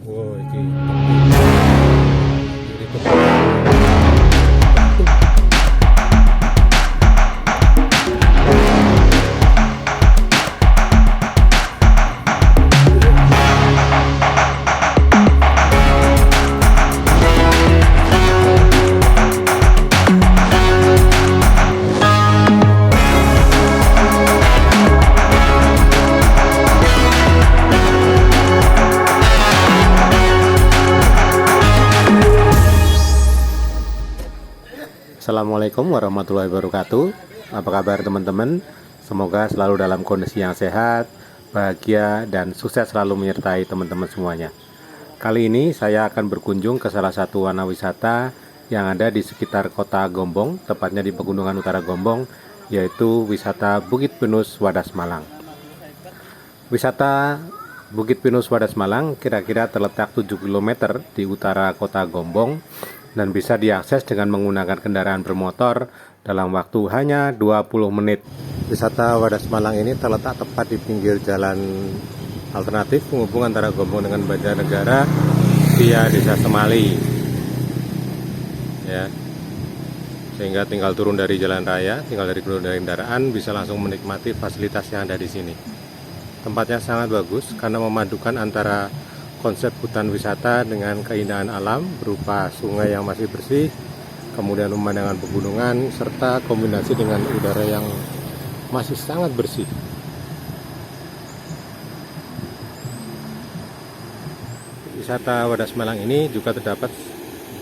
Wow, iki. Assalamualaikum warahmatullahi wabarakatuh. Apa kabar teman-teman? Semoga selalu dalam kondisi yang sehat, bahagia, dan sukses selalu menyertai teman-teman semuanya. Kali ini saya akan berkunjung ke salah satu wana wisata yang ada di sekitar kota Gombong, tepatnya di Pegunungan Utara Gombong, yaitu wisata Bukit Pinus Wadas Malang. Wisata Bukit Pinus Wadas Malang kira-kira terletak 7 km di utara kota Gombong dan bisa diakses dengan menggunakan kendaraan bermotor dalam waktu hanya 20 menit. Wisata Wadas Malang ini terletak tepat di pinggir jalan alternatif penghubung antara Gombong dengan Banjarnegara via Desa Semali. Ya. Sehingga tinggal turun dari jalan raya, tinggal turun dari kendaraan bisa langsung menikmati fasilitas yang ada di sini. Tempatnya sangat bagus karena memadukan antara konsep hutan wisata dengan keindahan alam berupa sungai yang masih bersih, kemudian pemandangan pegunungan, serta kombinasi dengan udara yang masih sangat bersih. Wisata Wadas Malang ini juga terdapat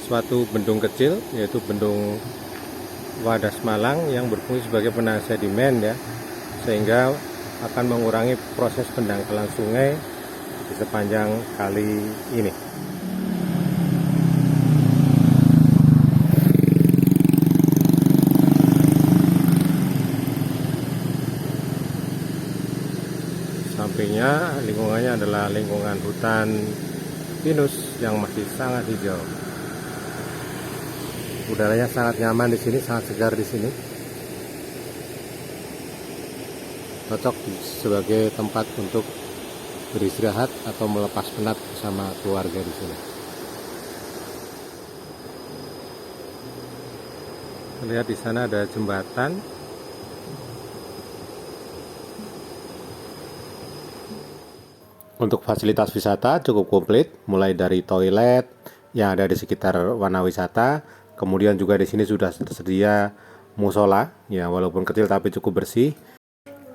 suatu bendung kecil, yaitu bendung Wadas Malang yang berfungsi sebagai penahan sedimen ya, sehingga akan mengurangi proses pendangkalan sungai di sepanjang kali ini. Sampingnya lingkungannya adalah lingkungan hutan pinus yang masih sangat hijau. Udaranya sangat nyaman di sini, sangat segar di sini. Cocok sebagai tempat untuk beristirahat atau melepas penat bersama keluarga di sini. Lihat di sana ada jembatan. Untuk fasilitas wisata cukup komplit, mulai dari toilet yang ada di sekitar wana wisata, kemudian juga di sini sudah tersedia musola, ya walaupun kecil tapi cukup bersih.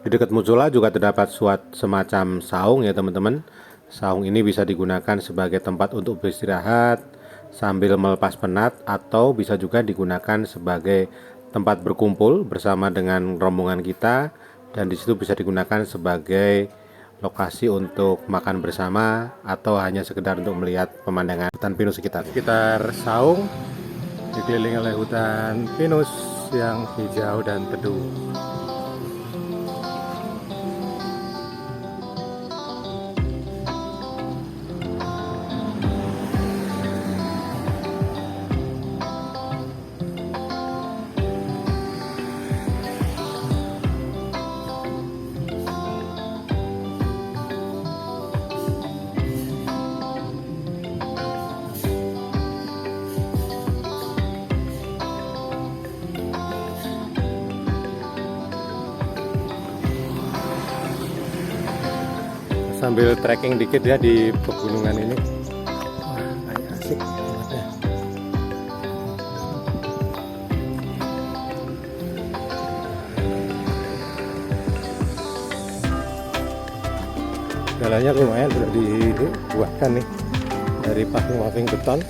Di dekat musola juga terdapat semacam saung ya teman-teman. Saung ini bisa digunakan sebagai tempat untuk beristirahat sambil melepas penat, atau bisa juga digunakan sebagai tempat berkumpul bersama dengan rombongan kita, dan disitu bisa digunakan sebagai lokasi untuk makan bersama atau hanya sekedar untuk melihat pemandangan hutan pinus sekitar. Sekitar saung dikelilingi oleh hutan pinus yang hijau dan teduh. Sambil trekking dikit ya di pegunungan ini. Wah, kayak asik ya. Jalannya lumayan sudah dibuatkan nih dari paving beton.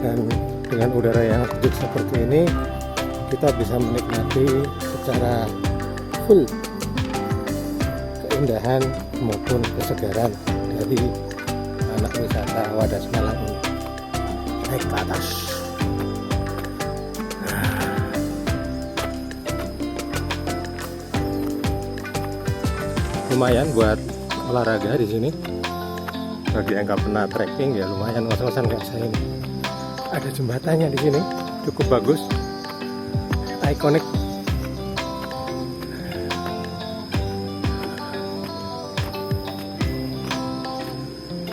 Dan dengan udara yang sejuk seperti ini, kita bisa menikmati secara full keindahan maupun kesegaran dari anak wisata Wadas Malang ini. Naik ke atas. Lumayan buat olahraga di sini. Bagi yang nggak pernah trekking ya lumayan, ngos-ngosan kayak saya ini. ada jembatannya di sini, cukup bagus, ikonik.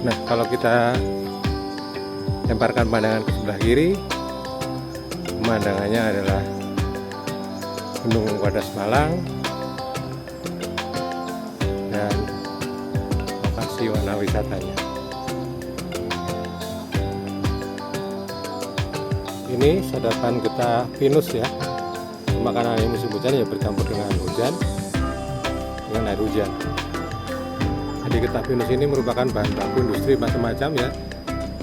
Nah, kalau kita lemparkan pandangan ke sebelah kiri, pemandangannya adalah Gunung Wadas Malang dan lokasi warna wisatanya. Ini sadapan getah pinus ya. Makanan ini musim hujan ya bercampur dengan hujan, dengan air hujan. Jadi getah pinus ini merupakan bahan baku industri macam-macam ya,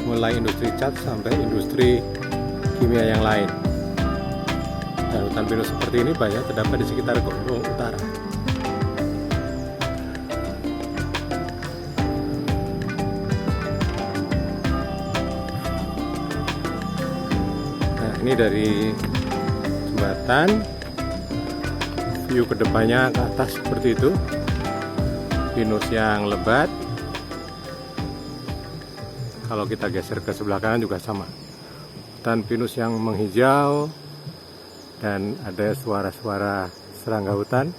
mulai industri cat sampai industri kimia yang lain. Dan hutan pinus seperti ini banyak terdapat di sekitar Gunung Utara. Nah, ini dari jembatan, view kedepannya ke atas seperti itu. Pinus yang lebat. Kalau kita geser ke sebelah kanan juga sama, hutan pinus yang menghijau, dan ada suara-suara serangga hutan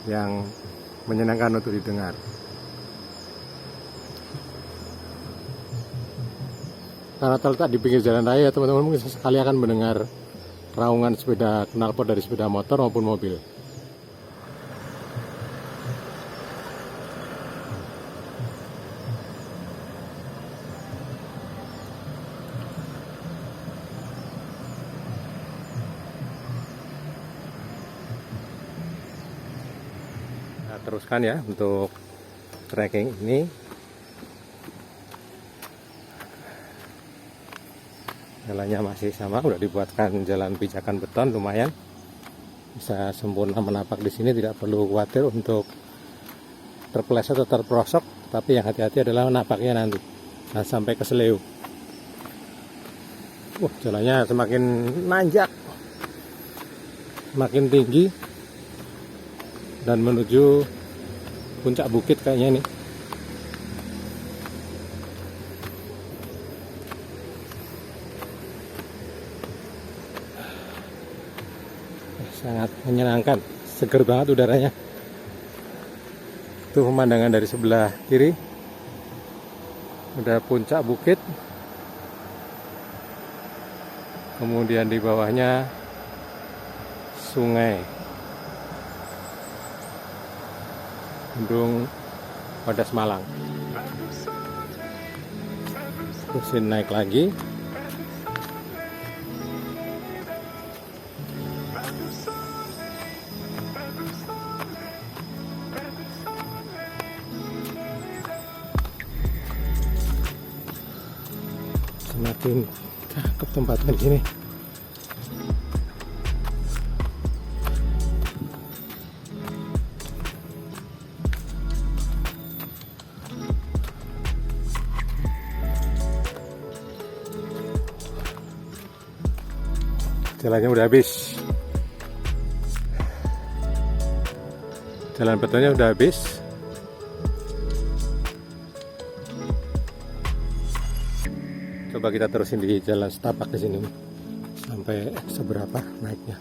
yang menyenangkan untuk didengar. Karena terletak di pinggir jalan raya, teman-teman mungkin sekali akan mendengar raungan sepeda knalpot dari sepeda motor maupun mobil. Teruskan ya untuk trekking ini. Jalannya masih sama, udah dibuatkan jalan pijakan beton, lumayan bisa sempurna menapak di sini, tidak perlu khawatir untuk terpeleset atau terperosok. Tapi yang hati-hati adalah napaknya nanti, nah, sampai ke seleu. Jalannya semakin nanjak, makin tinggi, dan menuju puncak bukit kayaknya ini. Sangat menyenangkan, seger banget udaranya. Tuh pemandangan dari sebelah kiri, udah puncak bukit, kemudian di bawahnya sungai Gunung Wadas Malang. Terusin naik lagi. Semakin cakep tempatnya di sini. Jalannya udah habis, jalan betonnya udah habis. Coba kita terusin di jalan setapak di sini, sampai seberapa naiknya.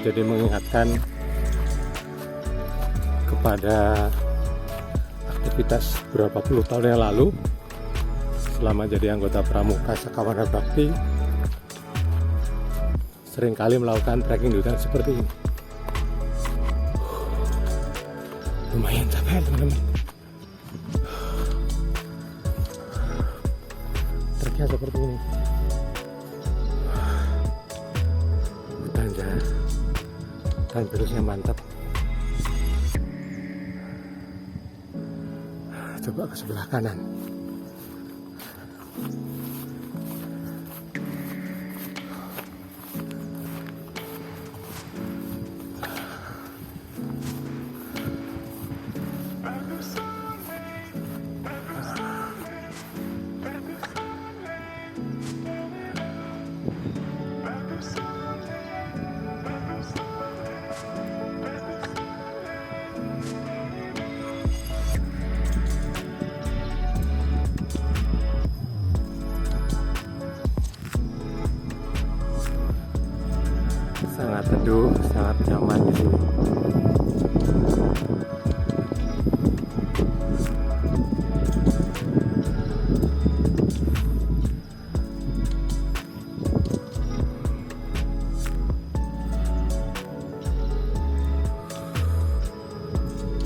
Jadi mengingatkan kepada aktivitas berapa puluh tahun yang lalu, selama jadi anggota Pramuka Sakawana Bakti, seringkali melakukan trekking di hutan seperti ini. Lumayan capek teman-teman. Treknya seperti ini. Hutan virusnya mantap. Coba ke sebelah kanan. Aduh, sangat nyaman di sini.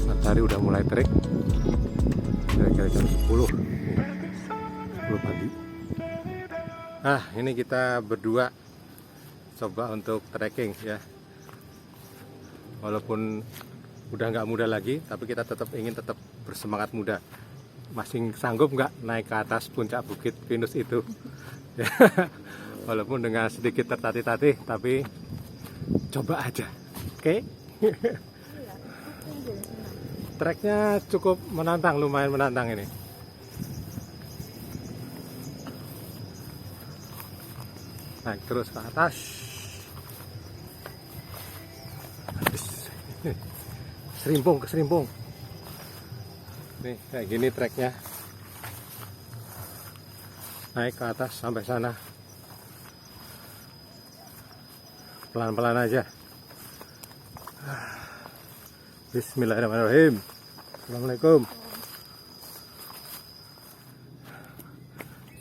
Matahari udah mulai terik. Kira-kira jam 10 pagi. Nah, ini kita berdua coba untuk trekking ya. Walaupun udah nggak muda lagi, tapi kita ingin tetap bersemangat muda. Masih sanggup nggak naik ke atas puncak Bukit Pinus itu? Walaupun dengan sedikit tertatih-tatih, tapi coba aja. Oke? Treknya cukup menantang, lumayan menantang ini. Naik terus ke atas. Serimpung ke serimpung. Nih kayak gini treknya. Naik ke atas sampai sana. Pelan-pelan aja. Bismillahirrahmanirrahim. Assalamualaikum.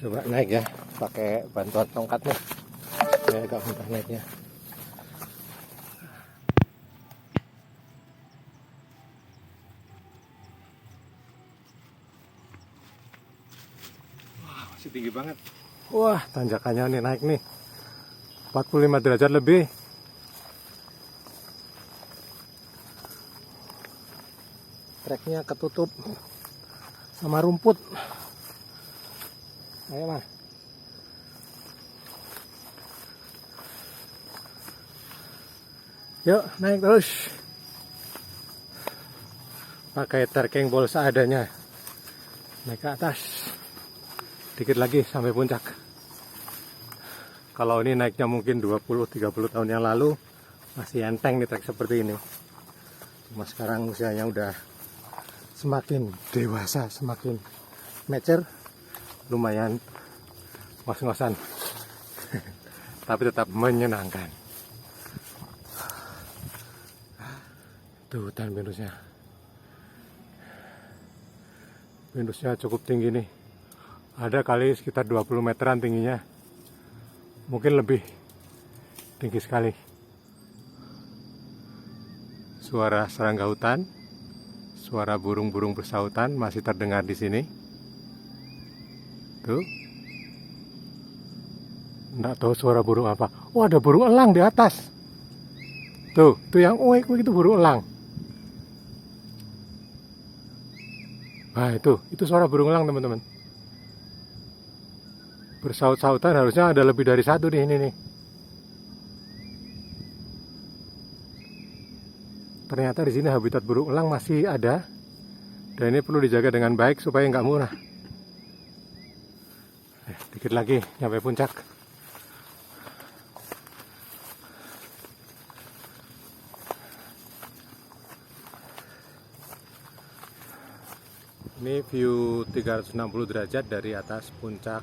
Coba naik ya, pakai bantuan tongkat nih. Saya agak mudah naiknya. Wah, masih tinggi banget. Wah, tanjakannya nih naik nih. 45 derajat lebih. Treknya ketutup sama rumput. Ayo mah. Yuk naik terus. Pakai trekking bol seadanya. Naik ke atas. Dikit lagi sampai puncak. Kalau ini naiknya mungkin 20-30 tahun yang lalu, masih enteng nih trek seperti ini. Cuma sekarang usianya udah semakin dewasa, semakin mature, lumayan ngos-ngosan. Tapi tetap menyenangkan. Tuh hutan pinusnya. Pinusnya cukup tinggi nih. Ada kali sekitar 20 meteran tingginya. Mungkin lebih tinggi sekali. Suara serangga hutan, suara burung-burung bersautan masih terdengar di sini. Tuh. Nggak tahu suara burung apa. Oh, ada burung elang di atas. Tuh yang uik itu burung elang. Nah, itu suara burung elang, teman-teman. Bersaut-sautan, harusnya ada lebih dari satu nih, ini nih. Ternyata di sini habitat burung elang masih ada. Dan ini perlu dijaga dengan baik supaya nggak punah. Dikit lagi sampai puncak. Ini view 360 derajat dari atas puncak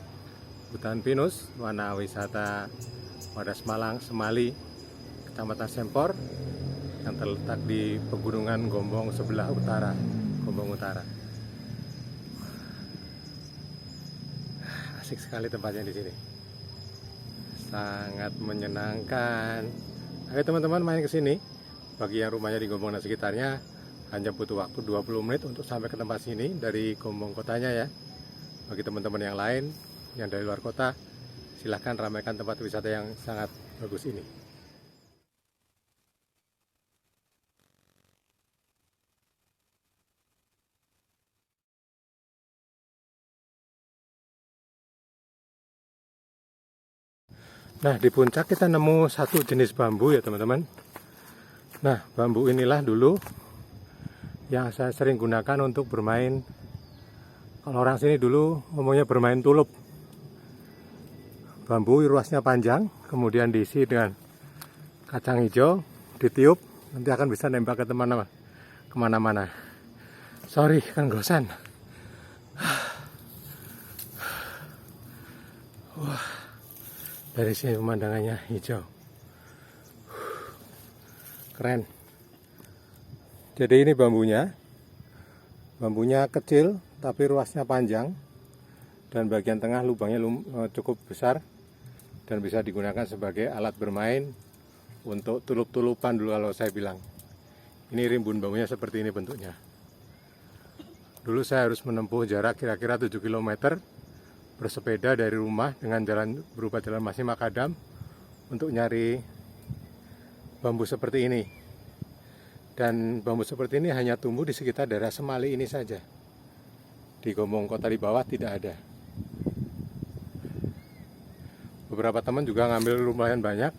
Hutan Pinus, Wana Wisata Wadas Malang, Semali, Kecamatan Sempor, yang terletak di pegunungan Gombong sebelah utara, Gombong Utara. Asik sekali tempatnya di sini. Sangat menyenangkan. Ayo teman-teman main ke sini. Bagi yang rumahnya di Gombong dan sekitarnya, hanya butuh waktu 20 menit untuk sampai ke tempat sini dari Gombong kotanya ya. Bagi teman-teman yang lain yang dari luar kota, silahkan ramaikan tempat wisata yang sangat bagus ini. Nah, di puncak kita nemu satu jenis bambu ya teman-teman. Nah, bambu inilah dulu yang saya sering gunakan untuk bermain. Kalau orang sini dulu ngomongnya bermain tulup. Bambu ruasnya panjang, kemudian diisi dengan kacang hijau, ditiup, nanti akan bisa nembak ke kemana-mana. Sorry, kan gosan. Wah, dari sini pemandangannya hijau. Keren. Jadi ini bambunya kecil tapi ruasnya panjang, dan bagian tengah lubangnya cukup besar dan bisa digunakan sebagai alat bermain untuk tulup-tulupan dulu kalau saya bilang. Ini rimbun bambunya seperti ini bentuknya. Dulu saya harus menempuh jarak kira-kira 7 km bersepeda dari rumah dengan jalan berupa jalan masih makadam untuk nyari bambu seperti ini. Dan bambu seperti ini hanya tumbuh di sekitar daerah Semali ini saja. Di Gombong Kota di bawah tidak ada. Beberapa teman juga ngambil lumayan banyak,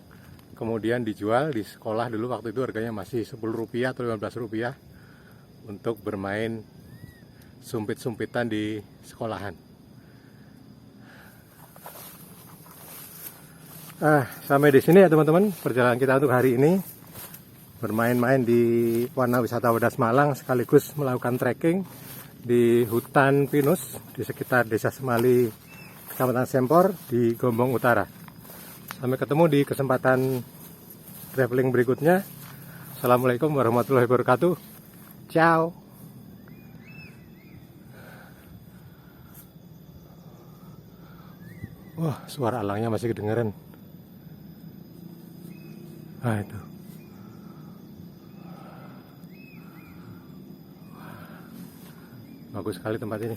kemudian dijual di sekolah. Dulu waktu itu harganya masih Rp10 atau Rp15 untuk bermain sumpit-sumpitan di sekolahan. Sampai di sini ya teman-teman perjalanan kita untuk hari ini, bermain-main di Warna Wisata Wadas Malang sekaligus melakukan trekking di hutan pinus di sekitar Desa Semali, Kecamatan Sempor di Gombong Utara. Sampai ketemu di kesempatan traveling berikutnya. Assalamualaikum warahmatullahi wabarakatuh. Ciao. Wah, suara alangnya masih kedengeran. Itu. Bagus sekali tempat ini.